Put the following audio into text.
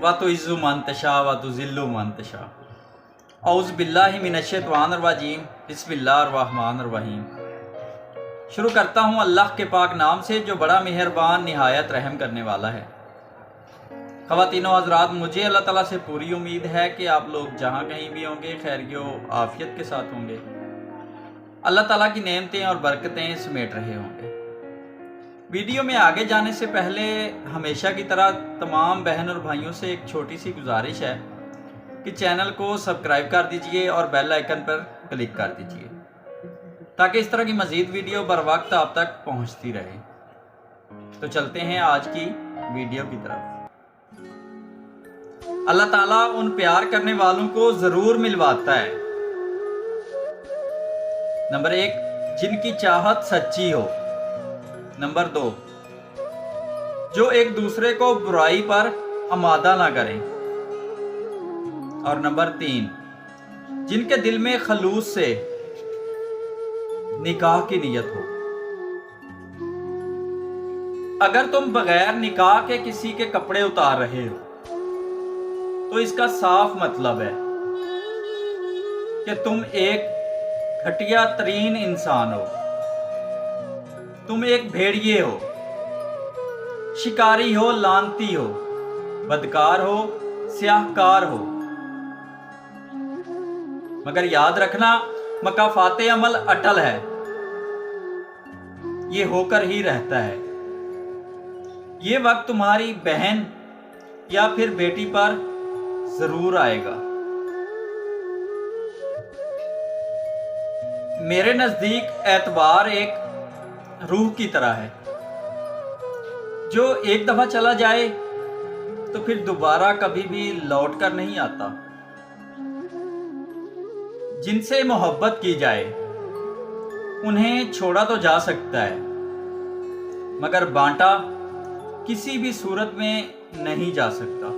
वतुइज़्ज़ु मन तशा वतुज़िल्लु मन तशा। औज़ु बिल्लाहि मिनश्शैतानिर रजीम। बिस्मिल्लाहिर्रहमानिर रहीम। शुरू करता हूँ अल्लाह के पाक नाम से जो बड़ा मेहरबान निहायत रहम करने वाला है। ख़वातीनो हज़रात, मुझे अल्लाह ताला से पूरी उम्मीद है कि आप लोग जहाँ कहीं भी होंगे खैरियो आफियत के साथ होंगे, अल्लाह ताला की नेमतें और बरकतें समेट रहे होंगे। वीडियो में आगे जाने से पहले हमेशा की तरह तमाम बहन और भाइयों से एक छोटी सी गुजारिश है कि चैनल को सब्सक्राइब कर दीजिए और बेल आइकन पर क्लिक कर दीजिए ताकि इस तरह की मज़ीद वीडियो बर वक्त आप तक पहुंचती रहे। तो चलते हैं आज की वीडियो की तरफ। अल्लाह ताला उन प्यार करने वालों को ज़रूर मिलवाता है। नंबर 1, जिनकी चाहत सच्ची हो। नंबर 2, जो एक दूसरे को बुराई पर आमादा ना करें। और नंबर 3, जिनके दिल में खलूस से निकाह की नीयत हो। अगर तुम बगैर निकाह के किसी के कपड़े उतार रहे हो तो इसका साफ मतलब है कि तुम एक घटिया तरीन इंसान हो। तुम एक भेड़िए हो, शिकारी हो, लानती हो, बदकार हो, स्याहकार हो। मगर याद रखना, मकाफाते अमल अटल है, ये होकर ही रहता है। ये वक्त तुम्हारी बहन या फिर बेटी पर जरूर आएगा। मेरे नजदीक एतबार एक रूह की तरह है जो एक दफा चला जाए तो फिर दोबारा कभी भी लौट कर नहीं आता। जिनसे मोहब्बत की जाए उन्हें छोड़ा तो जा सकता है मगर बांटा किसी भी सूरत में नहीं जा सकता।